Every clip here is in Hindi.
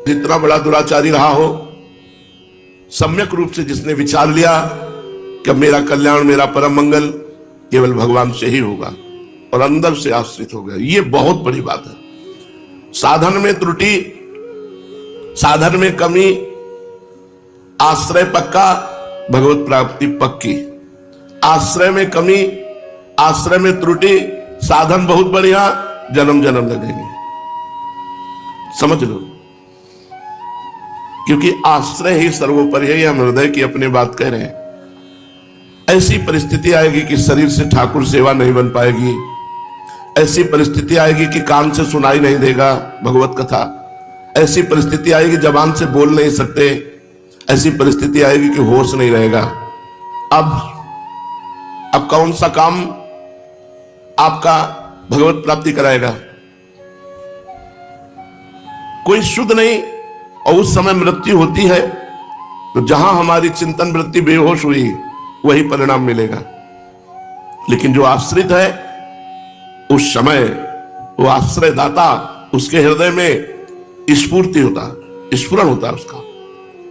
जितना बड़ा दुराचारी रहा हो, सम्यक रूप से जिसने विचार लिया कि मेरा कल्याण, मेरा परम मंगल केवल भगवान से ही होगा और अंदर से आश्रित हो गया, ये बहुत बड़ी बात है। साधन में त्रुटि, साधन में कमी, आश्रय पक्का, भगवत प्राप्ति पक्की। आश्रय में कमी, आश्रय में त्रुटि, साधन बहुत बढ़िया, जन्म जन्म लगेंगे। समझ लो, क्योंकि आश्रय ही सर्वोपरि है। हम हृदय की अपनी बात कह रहे हैं। ऐसी परिस्थिति आएगी कि शरीर से ठाकुर सेवा नहीं बन पाएगी, ऐसी परिस्थिति आएगी कि कान से सुनाई नहीं देगा भगवत कथा, ऐसी परिस्थिति आएगी जबान से बोल नहीं सकते, ऐसी परिस्थिति आएगी कि होश नहीं रहेगा। अब कौन सा काम आपका भगवत प्राप्ति कराएगा? कोई शुद्ध नहीं। और उस समय मृत्यु होती है तो जहां हमारी चिंतन वृत्ति बेहोश हुई वही परिणाम मिलेगा। लेकिन जो आश्रित है उस समय वो आश्रयदाता, उसके हृदय में स्फूर्ति होता, स्फुरण होता है उसका,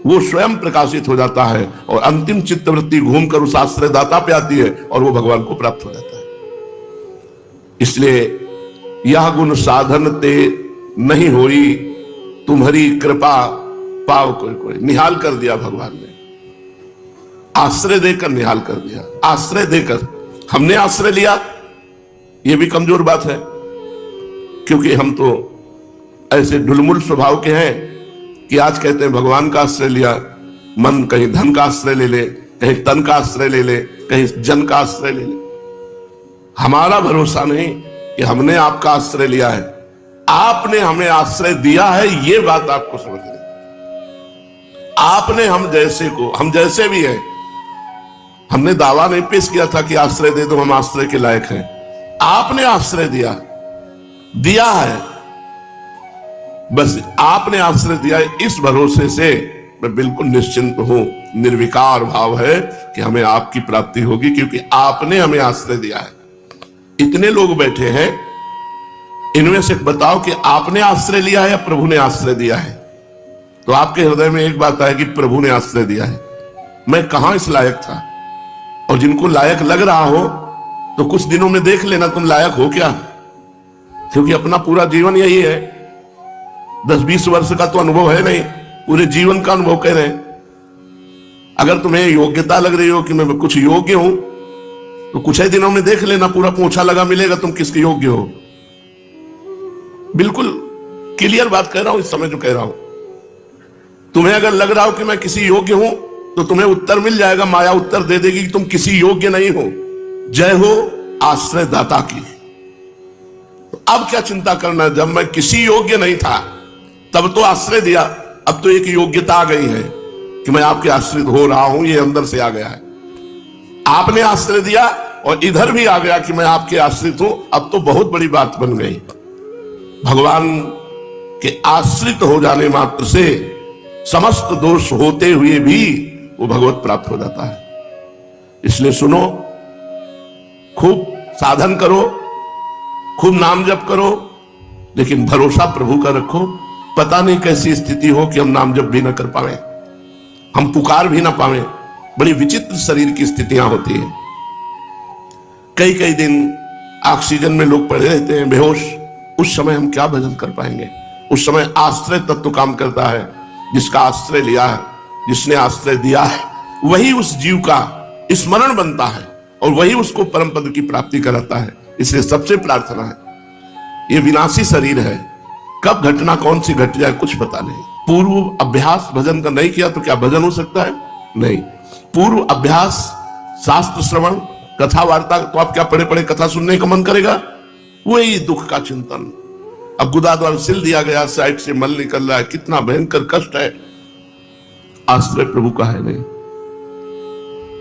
वो स्वयं प्रकाशित हो जाता है और अंतिम चित्तवृत्ति घूमकर उस आश्रयदाता पे आती है और वो भगवान को प्राप्त हो जाता है। इसलिए यह गुण साधन ते नहीं होई, तुम्हारी कृपा पाव कोई कोई। निहाल कर दिया भगवान ने, आश्रय देकर निहाल कर दिया। आश्रय देकर, हमने आश्रय लिया, यह भी कमजोर बात है, क्योंकि हम तो ऐसे ढुलमुल स्वभाव के हैं कि आज कहते हैं भगवान का आश्रय लिया, मन कहीं धन का आश्रय ले ले, कहीं तन का आश्रय ले ले, कहीं जन का आश्रय ले ले। हमारा भरोसा नहीं कि हमने आपका आश्रय लिया है, आपने हमें आश्रय दिया है, ये बात आपको समझनी। आपने हम जैसे को, हम जैसे भी हैं, हमने दावा नहीं पेश किया था कि आश्रय दे दो, हम आश्रय के लायक हैं। आपने आश्रय दिया है, बस आपने आश्रय दिया है, इस भरोसे से मैं बिल्कुल निश्चिंत हूं। निर्विकार भाव है कि हमें आपकी प्राप्ति होगी, क्योंकि आपने हमें आश्रय दिया है। इतने लोग बैठे हैं, इनमें से बताओ कि आपने आश्रय लिया है या प्रभु ने आश्रय दिया है? तो आपके हृदय में एक बात आएगी, प्रभु ने आश्रय दिया है, मैं कहां इस लायक था। और जिनको लायक लग रहा हो तो कुछ दिनों में देख लेना तुम लायक हो क्या, क्योंकि अपना पूरा जीवन यही है। 10-20 वर्ष का तो अनुभव है नहीं, पूरे जीवन का अनुभव कह रहे हैं। अगर तुम्हें योग्यता लग रही हो कि मैं कुछ योग्य हूं, तो कुछ ही दिनों में देख लेना, पूरा पोंछा लगा मिलेगा तुम किसके योग्य हो। बिल्कुल क्लियर बात कह रहा हूं, इस समय जो कह रहा हूं। तुम्हें अगर लग रहा हो कि मैं किसी योग्य हूं, तो तुम्हें उत्तर मिल जाएगा, माया उत्तर दे देगी कि तुम किसी योग्य नहीं हो। जय हो आश्रय दाता की। तो अब क्या चिंता करना, जब मैं किसी योग्य नहीं था तब तो आश्रय दिया, अब तो एक योग्यता आ गई है कि मैं आपके आश्रित हो रहा हूं, ये अंदर से आ गया है। आपने आश्रय दिया और इधर भी आ गया कि मैं आपके आश्रित हूं, अब तो बहुत बड़ी बात बन गई। भगवान के आश्रित हो जाने मात्र से समस्त दोष होते हुए भी वो भगवत प्राप्त हो जाता है। इसलिए सुनो, खूब साधन करो, खूब नाम जप करो, लेकिन भरोसा प्रभु का रखो। पता नहीं कैसी स्थिति हो कि हम नाम जप भी ना कर पाए, हम पुकार भी ना पाए। बड़ी विचित्र शरीर की स्थितियां होती है। कई कई दिन ऑक्सीजन में लोग पड़े रहते हैं बेहोश। उस समय हम क्या भजन कर पाएंगे? उस समय आश्रय तत्व काम करता है। जिसका आश्रय लिया है, जिसने आश्रय दिया है, वही उस जीव का स्मरण बनता है और वही उसको परम पद की प्राप्ति कराता है। इसलिए सबसे प्रार्थना है, ये विनाशी शरीर है, कब घटना कौन सी घट जाए कुछ पता नहीं। पूर्व अभ्यास भजन का नहीं किया तो क्या भजन हो सकता है? नहीं। पूर्व अभ्यास, शास्त्र श्रवण, कथा वार्ता, तो आप क्या पढ़े पढ़े कथा सुनने का मन करेगा? वही दुख का चिंतन। अब गुदा द्वारा सिल दिया गया, साइड से मल निकल रहा है, कितना भयंकर कष्ट है। आश्रय प्रभु का है नहीं,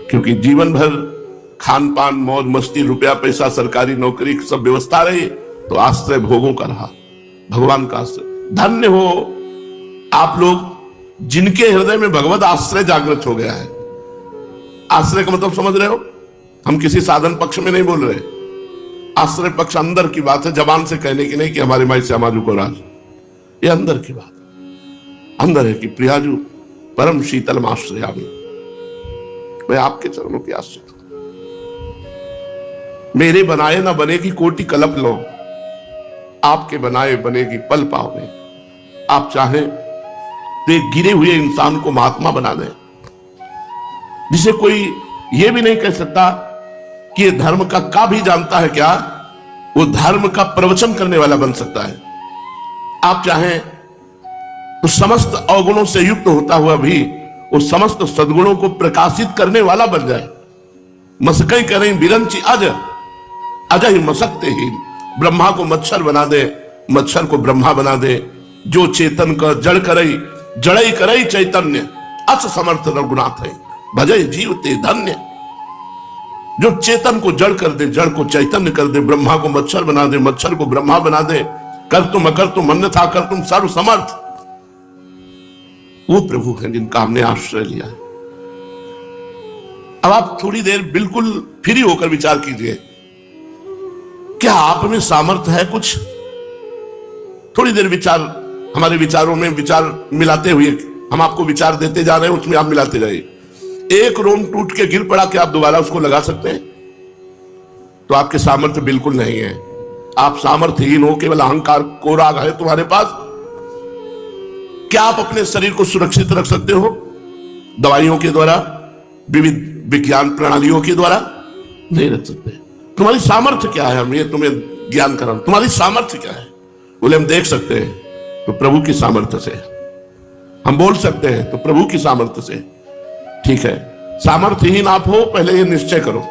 क्योंकि जीवन भर खान पान, मौज मस्ती, रुपया पैसा, सरकारी नौकरी सब व्यवस्था रही, तो आश्रय भोगों का रहा, भगवान का आश्रय। धन्य हो आप लोग जिनके हृदय में भगवत आश्रय जागृत हो गया है। आश्रय का मतलब समझ रहे हो? हम किसी साधन पक्ष में नहीं बोल रहे, आश्रय पक्ष अंदर की बात है, जबान से कहने की नहीं कि हमारे माई श्यामाजू को राज, ये अंदर की बात। अंदर है कि प्रियाजू परम शीतल आश्रयामि, मैं आपके चरणों के आश्रित हूं। मेरे बनाए ना बनेगी कोटि कल्प लो, आपके बनाए बनेगी पल पाव में। आप चाहें तो एक गिरे हुए इंसान को महात्मा बना दें, जिसे कोई यह भी नहीं कह सकता कि ये धर्म का भी जानता है क्या, वो धर्म का प्रवचन करने वाला बन सकता है। आप चाहें तो समस्त अवगुणों से युक्त होता हुआ भी वो समस्त सद्गुणों को प्रकाशित करने वाला बन जाए। मसकई करें बिरंची अज ही मसकते ही, ब्रह्मा को मच्छर बना दे, मच्छर को ब्रह्मा बना दे। जो चेतन का जड़ करई जड़ई करई चैतन्य, अस समर्थ रघुनाथ है भजय जीवते धन्य। जो चेतन को जड़ कर दे, जड़ को चैतन्य कर दे, ब्रह्मा को मच्छर बना दे, मच्छर को ब्रह्मा बना दे, कर तुम अकर तुम अन्यथा कर तुम सर्व समर्थ, वो प्रभु हैं जिनका हमने आश्रय लिया है। अब आप थोड़ी देर बिल्कुल फ्री होकर विचार कीजिए, क्या आप में सामर्थ्य है कुछ? थोड़ी देर विचार, हमारे विचारों में विचार मिलाते हुए हम आपको विचार देते जा रहे हैं, उसमें आप मिलाते जाइए। एक रोम टूट के गिर पड़ा, क्या आप दोबारा उसको लगा सकते हैं? तो आपके सामर्थ्य बिल्कुल नहीं है, आप सामर्थ्यहीन हो, केवल अहंकार को राग है तुम्हारे पास। क्या आप अपने शरीर को सुरक्षित रख सकते हो दवाइयों के द्वारा, विविध विज्ञान प्रणालियों के द्वारा? नहीं रख सकते। तुम्हारी सामर्थ्य क्या है? हम ये तुम्हें ज्ञान करा, तुम्हारी सामर्थ्य क्या है? बोले हम देख सकते हैं तो प्रभु की सामर्थ्य से, हम बोल सकते हैं तो प्रभु की सामर्थ्य से। ठीक है, सामर्थ्यहीन आप हो, पहले ये निश्चय करो।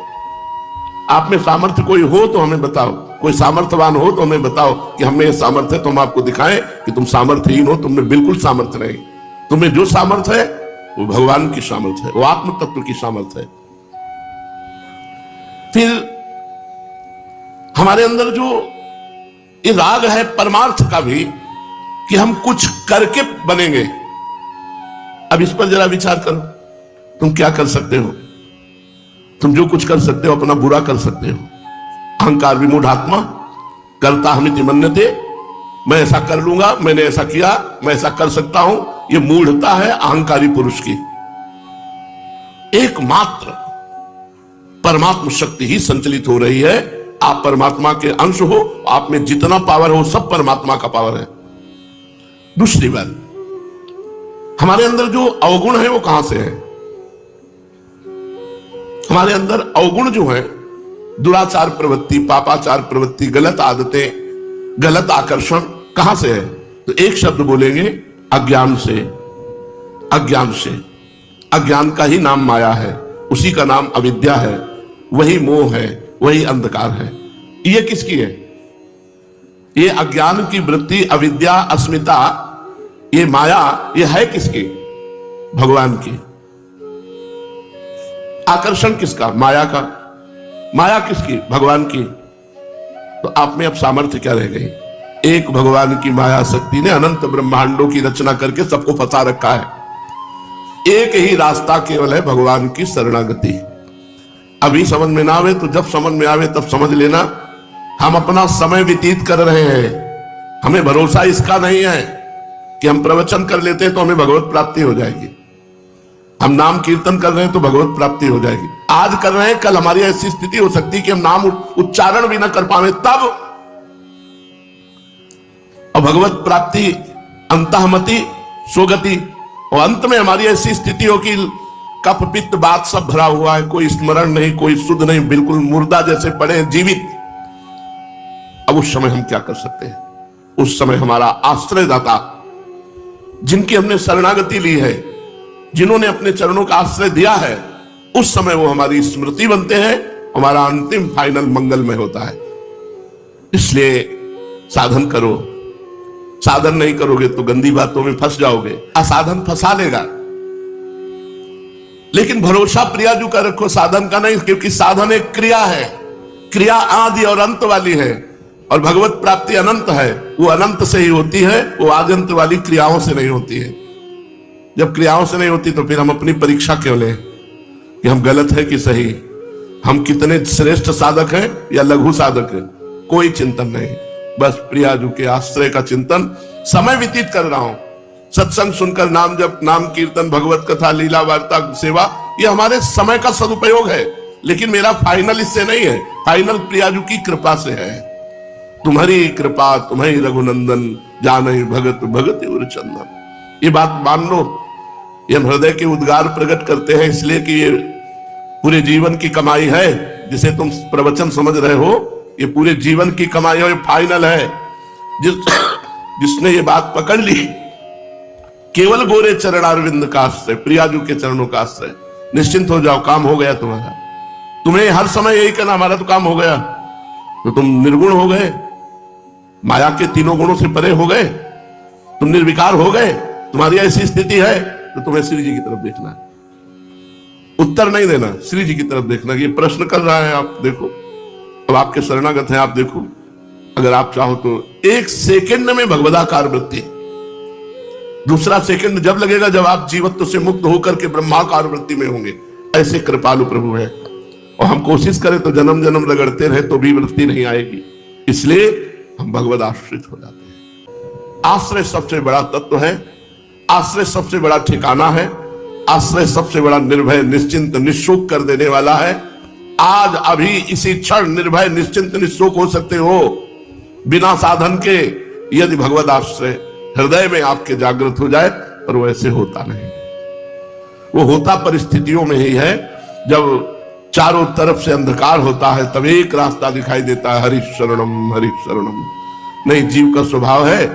आप में सामर्थ्य कोई हो तो हमें बताओ, कोई सामर्थ्यवान हो तो हमें बताओ कि हमें सामर्थ्य है, तो हम आपको दिखाएं कि तुम सामर्थ्यहीन हो, तुमने बिल्कुल सामर्थ्य नहीं। तुम्हें जो सामर्थ्य है वो भगवान की सामर्थ्य है, वो आत्म तत्व की सामर्थ्य है। फिर हमारे अंदर जो ये राग है परमार्थ का भी, कि हम कुछ करके बनेंगे। अब इस पर जरा विचार करो, तुम क्या कर सकते हो? तुम जो कुछ कर सकते हो अपना बुरा कर सकते हो। अहंकार विमूढ़ आत्मा करता हमिति मन्यते, मैं ऐसा कर लूंगा, मैंने ऐसा किया, मैं ऐसा कर सकता हूं, यह मूढ़ता है अहंकारी पुरुष की। एकमात्र परमात्मा शक्ति ही संचलित हो रही है। आप परमात्मा के अंश हो, आप में जितना पावर हो सब परमात्मा का पावर है। दूसरी बात, हमारे अंदर जो अवगुण है वो कहां से है? हमारे अंदर अवगुण जो है, दुराचार प्रवृत्ति, पापाचार प्रवृत्ति, गलत आदतें, गलत आकर्षण, कहां से है? तो एक शब्द बोलेंगे, अज्ञान से। अज्ञान से, अज्ञान का ही नाम माया है, उसी का नाम अविद्या है, वही मोह है, वही अंधकार है। ये किसकी है? ये अज्ञान की वृत्ति, अविद्या, अस्मिता, ये माया, ये है किसकी? भगवान की। आकर्षण किसका? माया का। माया किसकी? भगवान की। तो आप में अब सामर्थ्य क्या रह गई? एक भगवान की माया शक्ति ने अनंत ब्रह्मांडों की रचना करके सबको फंसा रखा है। एक ही रास्ता केवल है, भगवान की शरणागति। अभी समझ में ना आवे तो जब समझ में आवे तब समझ लेना, हम अपना समय व्यतीत कर रहे हैं। हमें भरोसा इसका नहीं है कि हम प्रवचन कर लेते हैं तो हमें भगवत प्राप्ति हो जाएगी, हम नाम कीर्तन कर रहे हैं तो भगवत प्राप्ति हो जाएगी। आज कर रहे हैं, कल हमारी ऐसी स्थिति हो सकती है कि हम नाम उच्चारण भी ना कर पाए तब। और भगवत प्राप्ति अंतःमति सोगति, और अंत में हमारी ऐसी स्थिति हो कि कफ पित्त बात सब भरा हुआ है, कोई स्मरण नहीं, कोई शुद्ध नहीं, बिल्कुल मुर्दा जैसे पड़े हैं जीवित। अब उस समय हम क्या कर सकते हैं? उस समय हमारा आश्रयदाता, जिनकी हमने शरणागति ली है, जिन्होंने अपने चरणों का आश्रय दिया है, उस समय वो हमारी स्मृति बनते हैं, हमारा अंतिम फाइनल मंगलमय होता है। इसलिए साधन करो। साधन नहीं करोगे तो गंदी बातों में फंस जाओगे, असाधन फंसा लेगा। लेकिन भरोसा प्रियाजू का रखो, साधन का नहीं, क्योंकि साधन एक क्रिया है, क्रिया आदि और अंत वाली है, और भगवत प्राप्ति अनंत है, वो अनंत से ही होती है, वो आद्यंत वाली क्रियाओं से नहीं होती है। जब क्रियाओं से नहीं होती तो फिर हम अपनी परीक्षा क्यों लें कि हम गलत है कि सही, हम कितने श्रेष्ठ साधक हैं या लघु साधक हैं? कोई चिंतन नहीं, बस प्रियाजू के आश्रय का चिंतन। समय व्यतीत कर रहा हूं, सत्संग सुनकर, नाम जप, नाम कीर्तन, भगवत कथा, लीला वार्ता, सेवा, ये हमारे समय का सदुपयोग है। लेकिन मेरा फाइनल इससे नहीं है, फाइनल प्रियाजू की कृपा से है। तुम्हारी कृपा तुम्हें रघुनंदन, जानहि भगत भगत और चंदन। ये बात मान लो, ये हृदय के उद्गार प्रकट करते हैं इसलिए कि ये पूरे जीवन की कमाई है। जिसे तुम प्रवचन समझ रहे हो, ये पूरे जीवन की कमाई है, ये फाइनल है। जिसने ये बात पकड़ ली, केवल गोरे चरणारविंद का आश्रय, प्रियाजू के चरणों का आश्रय, निश्चिंत हो जाओ, काम हो गया तुम्हारा। तुम्हें हर समय यही कहना हमारा तो काम हो गया, तो तुम निर्गुण हो गए, माया के तीनों गुणों से परे हो गए, तुम निर्विकार हो गए, तुम्हारी ऐसी स्थिति है, तो तुम्हें श्री जी की तरफ देखना है। उत्तर नहीं देना, श्री जी की तरफ देखना। ये प्रश्न कर रहा है, आप देखो, अब आपके शरणागत हैं, आप देखो, अगर आप चाहो तो एक सेकंड में भगवदाकार वृत्ति, दूसरा सेकंड जब लगेगा जब आप जीवत्व से मुक्त होकर के ब्रह्माकार वृत्ति में होंगे। ऐसे कृपालु प्रभु है। और हम कोशिश करें तो जन्म जन्म रगड़ते रहे तो भी वृत्ति नहीं आएगी, इसलिए हम भगवद आश्रित हो जाते हैं। आश्रय सबसे बड़ा तत्व है, आश्रय सबसे बड़ा ठिकाना है, आश्रय सबसे बड़ा निर्भय, निश्चिंत, निशोक कर देने वाला है। आज अभी इसी क्षण निर्भय, निश्चिंत, निशोक हो सकते हो बिना साधन के, यदि भगवद आश्रय हृदय में आपके जागृत हो जाए। पर वो ऐसे होता नहीं, वो होता परिस्थितियों में ही है। जब चारों तरफ से अंधकार होता है तब एक रास्ता दिखाई देता है, हरि शरणम हरि शरणम। नहीं, जीव का स्वभाव है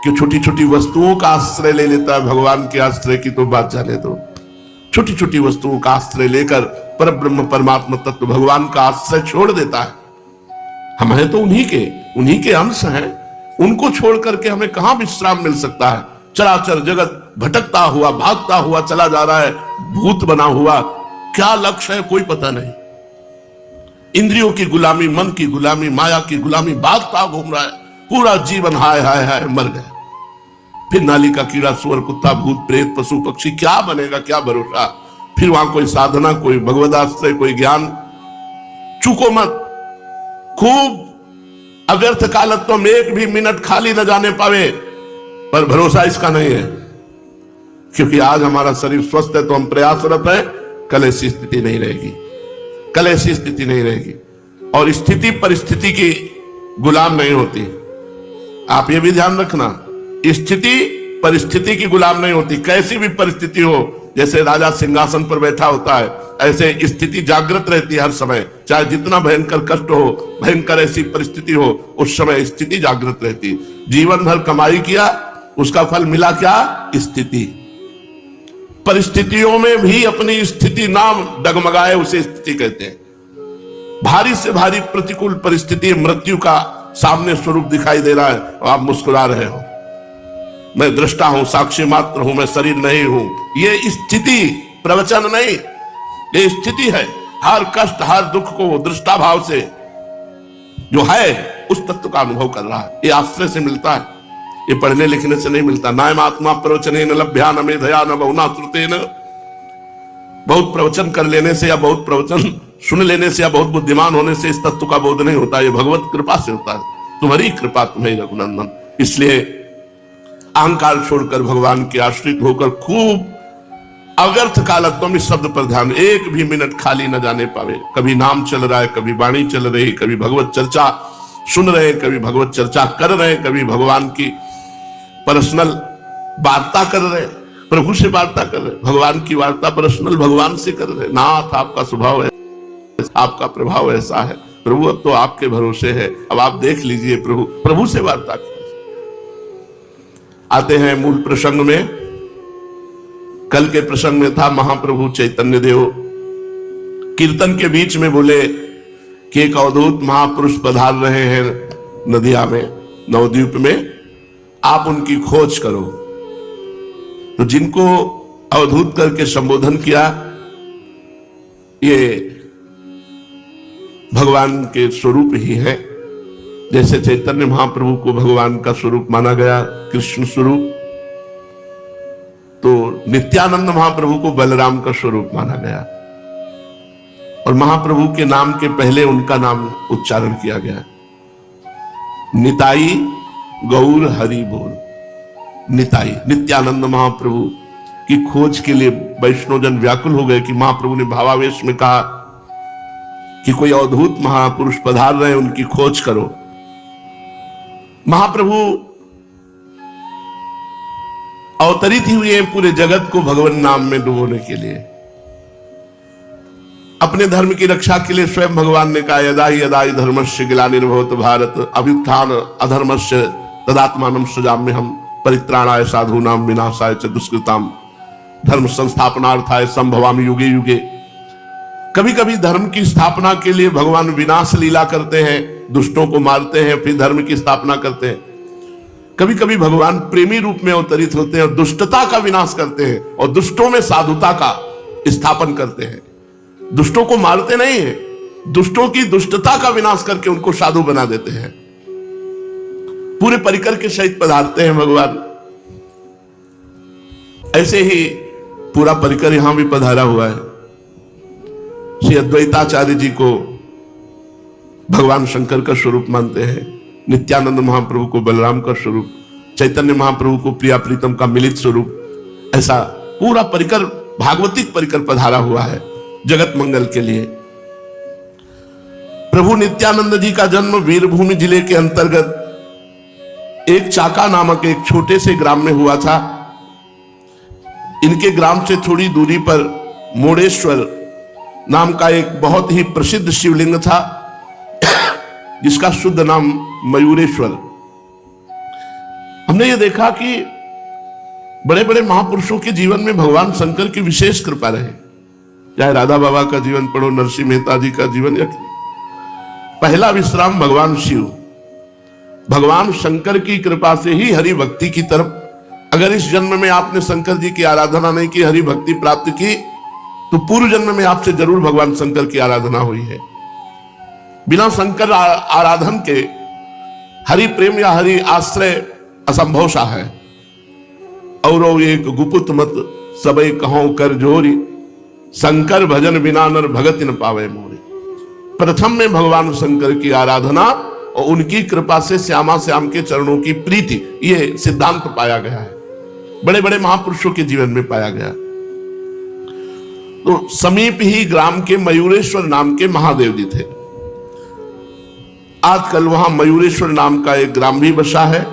कि छोटी छोटी वस्तुओं का आश्रय ले लेता है, भगवान के आश्रय की तो बात जाने दो। छोटी छोटी वस्तुओं का आश्रय लेकर पर ब्रह्म परमात्मा तत्व भगवान का आश्रय छोड़ देता है। हम हैं तो उन्हीं के अंश हैं, उनको छोड़ करके हमें कहां विश्राम मिल सकता है। चराचर जगत भटकता हुआ, भागता हुआ चला जा रहा है, भूत बना हुआ, क्या लक्ष्य है कोई पता नहीं। इंद्रियों की गुलामी, मन की गुलामी, माया की गुलामी, भागता घूम रहा है, पूरा जीवन हाय हाय हाय मर गए। फिर नाली का कीड़ा, सुअर, कुत्ता, भूत, प्रेत, पशु, पक्षी, क्या बनेगा, क्या भरोसा। फिर वहां कोई साधना, कोई भगवदाश्रय, कोई ज्ञान। चूको मत, खूब अव्यर्थ कालत्व में एक भी मिनट खाली न जाने पावे, पर भरोसा इसका नहीं है। क्योंकि आज हमारा शरीर स्वस्थ है तो हम प्रयासरत हैं, कल ऐसी स्थिति नहीं रहेगी, कल ऐसी स्थिति नहीं रहेगी। और स्थिति परिस्थिति की गुलाम नहीं होती, आप ये भी ध्यान रखना। स्थिति परिस्थिति की गुलाम नहीं होती, कैसी भी परिस्थिति हो। जैसे राजा सिंहासन पर बैठा होता है, ऐसे स्थिति जागृत रहती है हर समय, चाहे जितना भयंकर कष्ट हो, भयंकर ऐसी परिस्थिति हो, उस समय स्थिति जागृत रहती। जीवन भर कमाई किया, उसका फल मिला क्या, स्थिति। परिस्थितियों में भी अपनी स्थिति नाम डगमगाए, उसे स्थिति कहते हैं। भारी से भारी प्रतिकूल परिस्थिति, मृत्यु का सामने स्वरूप दिखाई दे रहा है और आप मुस्कुरा रहे हो। मैं दृष्टा हूं, साक्षी मात्र हूं, मैं शरीर नहीं हूं। ये स्थिति, प्रवचन नहीं, ये स्थिति है। हर कष्ट, हर दुख को दृष्टा भाव से जो है उस तत्व का अनुभव कर रहा है। ये आश्रय से मिलता है, ये पढ़ने लिखने से नहीं मिलता। नायम आत्मा प्रवचने न लभ्या न मेधया न बहुना श्रुते न। बहुत प्रवचन कर लेने से या बहुत प्रवचन सुन लेने से या बहुत बुद्धिमान होने से इस तत्व का बोध नहीं होता। ये भगवत कृपा से होता है। तुम्हारी कृपा तुम्हें रघुनंदन। इसलिए अहंकार छोड़कर भगवान के आश्रित होकर खूब अव्यर्थ कालत्व, इस शब्द पर ध्यान, एक भी मिनट खाली न जाने पावे। कभी नाम चल रहा है, कभी वाणी चल रही, कभी भगवत चर्चा सुन रहे, कभी भगवत चर्चा कर रहे, कभी भगवान की पर्सनल वार्ता कर रहे, प्रभु से वार्ता कर रहे, भगवान की वार्ता पर्सनल भगवान से कर रहे। नाथ आपका स्वभाव है, आपका प्रभाव ऐसा है, प्रभु अब तो आपके भरोसे है, अब आप देख लीजिए। प्रभु से वार्ता कर। आते हैं मूल प्रसंग में। कल के प्रसंग में था महाप्रभु चैतन्य देव कीर्तन के बीच में बोले कि एक अवधूत महापुरुष पधार रहे हैं नदिया में, नवद्वीप में, आप उनकी खोज करो। तो जिनको अवधूत करके संबोधन किया, ये भगवान के स्वरूप ही है। जैसे चैतन्य महाप्रभु को भगवान का स्वरूप माना गया, कृष्ण स्वरूप, तो नित्यानंद महाप्रभु को बलराम का स्वरूप माना गया। और महाप्रभु के नाम के पहले उनका नाम उच्चारण किया गया, निताई गौर हरि बोल। निताई। नित्यानंद महाप्रभु की खोज के लिए वैष्णवजन व्याकुल हो गए कि महाप्रभु ने भावावेश में कहा कि कोई अवधूत महापुरुष पधार रहे हैं, उनकी खोज करो। महाप्रभु अवतरित ही हुए पूरे जगत को भगवान नाम में डुबोने के लिए। अपने धर्म की रक्षा के लिए स्वयं भगवान ने कहा, यदा यदा धर्मस्य ग्लानिर्भवत भारत अभ्युत्थान अधर्मस्य तदात्मानं सृजाम्यहम् परित्राणाय साधूनां विनाशाय च दुष्कृताम् धर्म संस्थापनार्थाय संभवामि युगे युगे। कभी कभी धर्म की स्थापना के लिए भगवान विनाश लीला करते हैं, दुष्टों को मारते हैं, फिर धर्म की स्थापना करते हैं। कभी कभी भगवान प्रेमी रूप में अवतरित होते हैं और दुष्टता का विनाश करते हैं और दुष्टों में साधुता का स्थापन करते हैं। दुष्टों को मारते नहीं है, दुष्टों की दुष्टता का विनाश करके उनको साधु बना देते हैं। पूरे परिकर के सहित पधारते हैं भगवान। ऐसे ही पूरा परिकर यहां भी पधारा हुआ है। श्री अद्वैताचार्य जी को भगवान शंकर का स्वरूप मानते हैं, नित्यानंद महाप्रभु को बलराम का स्वरूप, चैतन्य महाप्रभु को प्रिया प्रीतम का मिलित स्वरूप। ऐसा पूरा परिकर, भागवतिक परिकर पधारा हुआ है जगत मंगल के लिए। प्रभु नित्यानंद जी का जन्म वीरभूमि जिले के अंतर्गत एक चाका नामक एक छोटे से ग्राम में हुआ था। इनके ग्राम से थोड़ी दूरी पर मोड़ेश्वर नाम का एक बहुत ही प्रसिद्ध शिवलिंग था, जिसका शुद्ध नाम मयूरेश्वर। हमने ये देखा कि बड़े बड़े महापुरुषों के जीवन में भगवान शंकर की विशेष कृपा रहे। चाहे राधा बाबा का जीवन पढ़ो, नरसिंह मेहता जी का जीवन, या पहला विश्राम भगवान शिव, भगवान शंकर की कृपा से ही हरि भक्ति की तरफ। अगर इस जन्म में आपने शंकर जी की आराधना नहीं की, हरि भक्ति प्राप्त की, तो पूर्व जन्म में आपसे जरूर भगवान शंकर की आराधना हुई है। बिना शंकर आराधन के हरि प्रेम या हरि आश्रय असंभव सा है। और एक गुपुत मत सबई कहो कर जोरी, शंकर भजन बिना नर भगत न पावे मोरी। प्रथम में भगवान शंकर की आराधना और उनकी कृपा से श्यामा श्याम के चरणों की प्रीति, ये सिद्धांत पाया गया है, बड़े बड़े महापुरुषों के जीवन में पाया गया। तो समीप ही ग्राम के मयूरेश्वर नाम के महादेव जी थे। आजकल वहां मयूरेश्वर नाम का एक ग्राम भी बसा है,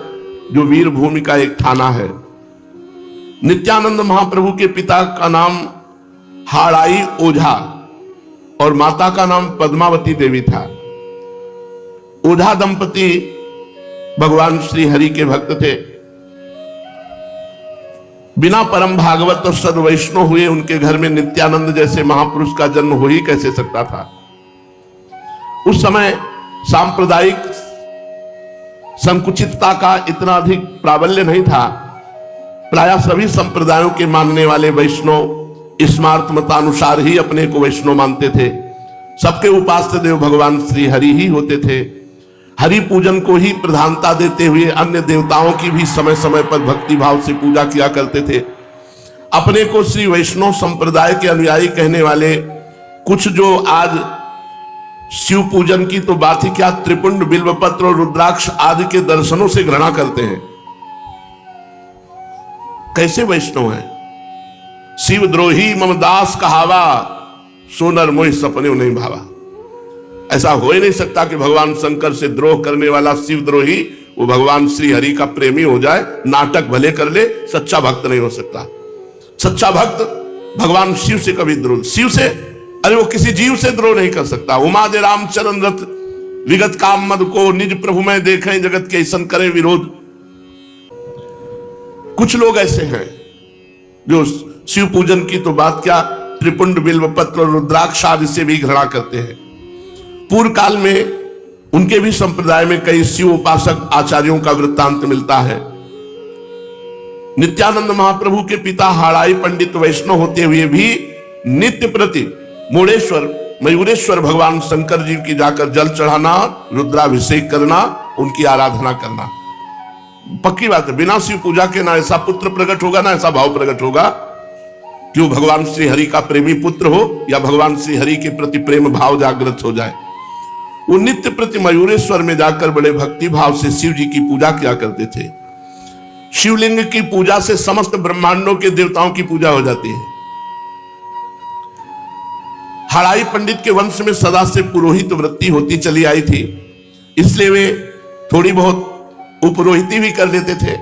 जो वीरभूमि का एक थाना है। नित्यानंद महाप्रभु के पिता का नाम हाड़ाई ओझा और माता का नाम पद्मावती देवी था। ओझा दंपति भगवान श्री हरि के भक्त थे। बिना परम भागवत और सद वैष्णव हुए उनके घर में नित्यानंद जैसे महापुरुष का जन्म हो ही कैसे सकता था। उस समय सांप्रदायिक संकुचितता का इतना अधिक प्राबल्य नहीं था। प्रायः सभी संप्रदायों के मानने वाले वैष्णव स्मार्त मतानुसार ही अपने को वैष्णव मानते थे। सबके उपास्य देव भगवान श्री हरि ही होते थे। हरि पूजन को ही प्रधानता देते हुए अन्य देवताओं की भी समय समय पर भक्ति भाव से पूजा किया करते थे। अपने को श्री वैष्णव संप्रदाय के अनुयायी कहने वाले कुछ जो आज शिव पूजन की तो बात ही क्या, त्रिपुंड बिल्वपत्र और रुद्राक्ष आदि के दर्शनों से घृणा करते हैं। कैसे वैष्णव हैं? शिव द्रोही मम दास कहावा, सोनर मोहि सपने नहीं भावा। ऐसा हो ही नहीं सकता कि भगवान शंकर से द्रोह करने वाला शिव द्रोही वो भगवान श्री हरि का प्रेमी हो जाए, नाटक भले कर ले, सच्चा भक्त नहीं हो सकता। सच्चा भक्त भगवान शिव से कभी द्रोह, शिव से, अरे वो किसी जीव से द्रोह नहीं कर सकता। उमा दे रामचरण रथ विगत काम मद को, निज प्रभु में देखें जगत के ऐसन करे विरोध। कुछ लोग ऐसे हैं जो शिव पूजन की तो बात क्या, त्रिपुंड बिल्वपत्र और रुद्राक्ष आदि से भी घृणा करते हैं। पूर्व काल में उनके भी संप्रदाय में कई शिव उपासक आचार्यों का वृत्तांत मिलता है। नित्यानंद महाप्रभु के पिता हाड़ाई पंडित वैष्णव होते हुए भी नित्य प्रति मोड़ेश्वर मयूरेश्वर भगवान शंकर जी की जाकर जल चढ़ाना, रुद्राभिषेक करना, उनकी आराधना करना। पक्की बात है, बिना शिव पूजा के ना ऐसा पुत्र प्रकट होगा, ना ऐसा भाव प्रकट होगा कि वो भगवान श्री हरि का प्रेमी पुत्र हो या भगवान श्री हरि के प्रति प्रेम भाव जागृत हो जाए। वो नित्य प्रति मयूरेश्वर में जाकर बड़े भक्ति भाव से शिव जी की पूजा किया करते थे। शिवलिंग की पूजा से समस्त ब्रह्मांडों के देवताओं की पूजा हो जाती है। हड़ाई पंडित के वंश में सदा से पुरोहित वृत्ति होती चली आई थी, इसलिए वे थोड़ी बहुत उपरोहिती भी कर लेते थे।